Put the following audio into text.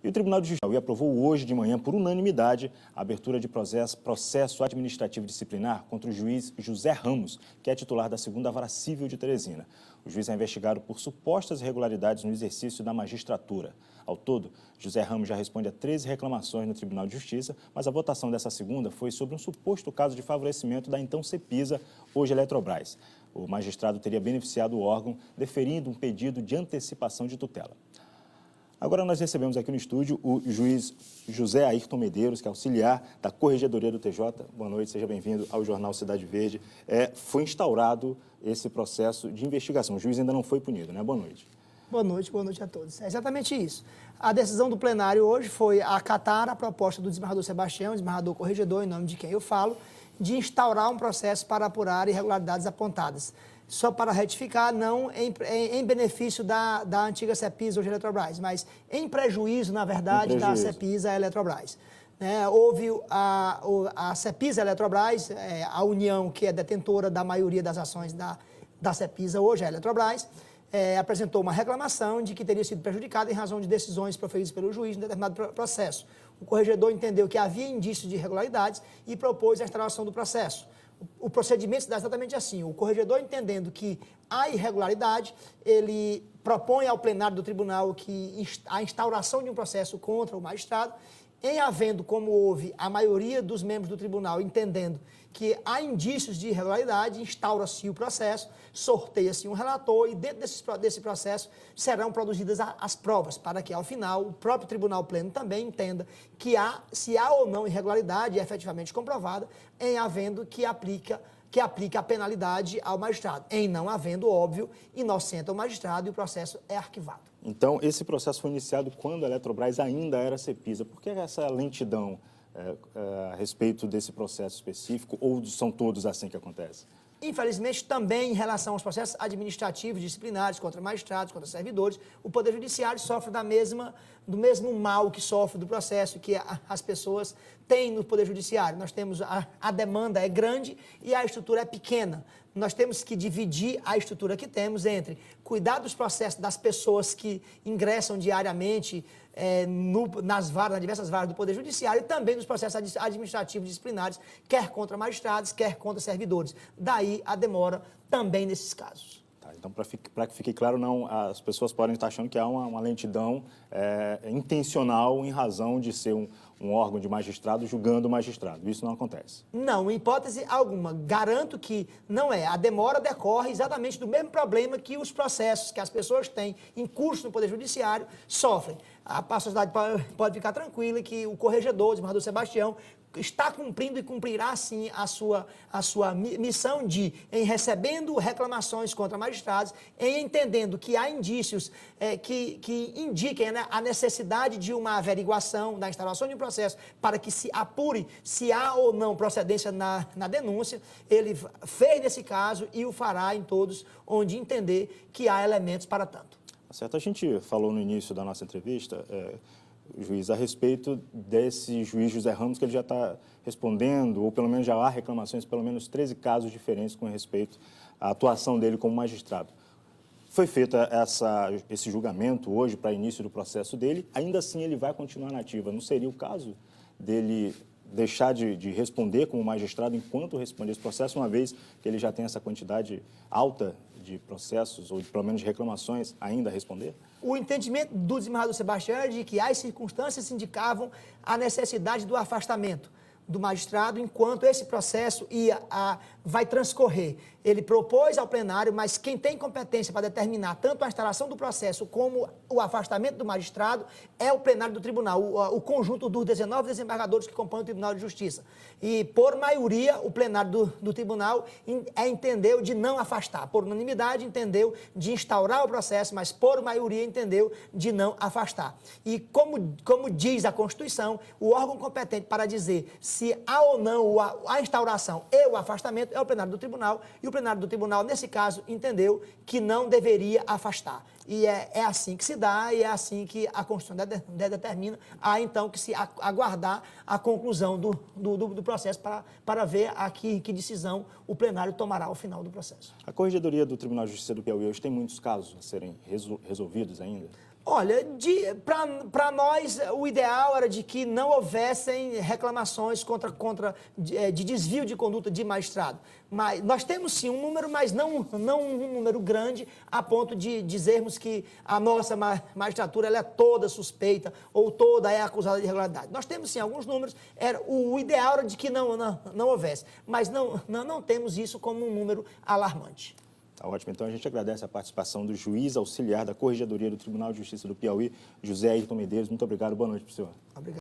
E o Tribunal de Justiça aprovou hoje de manhã, por unanimidade, a abertura de processo administrativo disciplinar contra o juiz José Ramos, que é titular da 2ª Vara Civil de Teresina. O juiz é investigado por supostas irregularidades no exercício da magistratura. Ao todo, José Ramos já responde a 13 reclamações no Tribunal de Justiça, mas a votação dessa segunda foi sobre um suposto caso de favorecimento da então Cepisa, hoje Eletrobras. O magistrado teria beneficiado o órgão, deferindo um pedido de antecipação de tutela. Agora nós recebemos aqui no estúdio o juiz José Ayrton Medeiros, que é auxiliar da Corregedoria do TJ. Boa noite, seja bem-vindo ao Jornal Cidade Verde. Foi instaurado esse processo de investigação. O juiz ainda não foi punido, né? Boa noite. Boa noite a todos. É exatamente isso. A decisão do plenário hoje foi acatar a proposta do desembargador Sebastião, desembargador corregedor, em nome de quem eu falo, de instaurar um processo para apurar irregularidades apontadas. Só para retificar, não em benefício da antiga Cepisa, hoje Eletrobras, mas em prejuízo, na verdade, da Cepisa Eletrobras. Houve a Cepisa Eletrobras, a União, que é detentora da maioria das ações da Cepisa, hoje a Eletrobras, apresentou uma reclamação de que teria sido prejudicada em razão de decisões proferidas pelo juiz em determinado processo. O corregedor entendeu que havia indícios de irregularidades e propôs a instauração do processo. O procedimento se dá exatamente assim. O corregedor, entendendo que há irregularidade, ele propõe ao plenário do tribunal a instauração de um processo contra o magistrado, em havendo, como houve, a maioria dos membros do tribunal entendendo que há indícios de irregularidade, instaura-se o processo, sorteia-se um relator e dentro desse processo serão produzidas as provas para que, ao final, o próprio tribunal pleno também entenda que se há ou não irregularidade efetivamente comprovada, em havendo que aplica a penalidade ao magistrado. Em não havendo, óbvio, inocenta o magistrado e o processo é arquivado. Então, esse processo foi iniciado quando a Eletrobras ainda era Cepisa. Por que essa lentidão a respeito desse processo específico, ou são todos assim que acontece? Infelizmente, também em relação aos processos administrativos, disciplinares, contra magistrados, contra servidores, o Poder Judiciário sofre do mesmo mal que sofre do processo que as pessoas têm no Poder Judiciário. Nós temos a demanda é grande e a estrutura é pequena. Nós temos que dividir a estrutura que temos entre cuidar dos processos das pessoas que ingressam diariamente nas diversas varas do Poder Judiciário e também nos processos administrativos disciplinares, quer contra magistrados, quer contra servidores. Daí a demora também nesses casos. Tá, então, para que fique claro, não, as pessoas podem estar achando que há uma lentidão intencional em razão de ser um órgão de magistrado julgando o magistrado. Isso não acontece. Não, em hipótese alguma. Garanto que não é. A demora decorre exatamente do mesmo problema que os processos que as pessoas têm em curso no Poder Judiciário sofrem. A sociedade pode ficar tranquila que o corregedor, o desembargador Sebastião, está cumprindo e cumprirá, sim, a sua missão em recebendo reclamações contra magistrados, em entendendo que há indícios que indiquem a necessidade de uma averiguação, da instalação de um processo, para que se apure se há ou não procedência na denúncia. Ele fez nesse caso e o fará em todos onde entender que há elementos para tanto. Certo, a gente falou no início da nossa entrevista, juiz, a respeito desse juiz José Ramos, que ele já está respondendo, ou pelo menos já há reclamações, pelo menos 13 casos diferentes com respeito à atuação dele como magistrado. Foi feito esse julgamento hoje para início do processo dele, ainda assim ele vai continuar na ativa. Não seria o caso dele deixar de responder como magistrado enquanto responde esse processo, uma vez que ele já tem essa quantidade alta de processos, ou pelo menos de reclamações, ainda a responder? O entendimento do desembargador Sebastião é de que as circunstâncias indicavam a necessidade do afastamento do magistrado enquanto esse processo vai transcorrer. Ele propôs ao plenário, mas quem tem competência para determinar tanto a instalação do processo como o afastamento do magistrado é o plenário do tribunal, o conjunto dos 19 desembargadores que compõem o Tribunal de Justiça. E, por maioria, o plenário do tribunal entendeu de não afastar. Por unanimidade, entendeu de instaurar o processo, mas, por maioria, entendeu de não afastar. E, como diz a Constituição, o órgão competente para dizer se há ou não a instauração e o afastamento é o plenário do tribunal, e o plenário do tribunal, nesse caso, entendeu que não deveria afastar. E é assim que se dá e é assim que a Constituição determina. Há, então, que se aguardar a conclusão do processo para ver que decisão o plenário tomará ao final do processo. A Corregedoria do Tribunal de Justiça do Piauí hoje tem muitos casos a serem resolvidos ainda? Olha, para nós, o ideal era de que não houvessem reclamações de desvio de conduta de magistrado. Mas nós temos sim um número, mas não um número grande, a ponto de dizermos que a nossa magistratura ela é toda suspeita ou toda é acusada de irregularidade. Nós temos sim alguns números, o ideal era de que não houvesse, mas não temos isso como um número alarmante. Tá ótimo. Então, a gente agradece a participação do juiz auxiliar da Corregedoria do Tribunal de Justiça do Piauí, José Ayrton Medeiros. Muito obrigado. Boa noite para o senhor. Obrigado.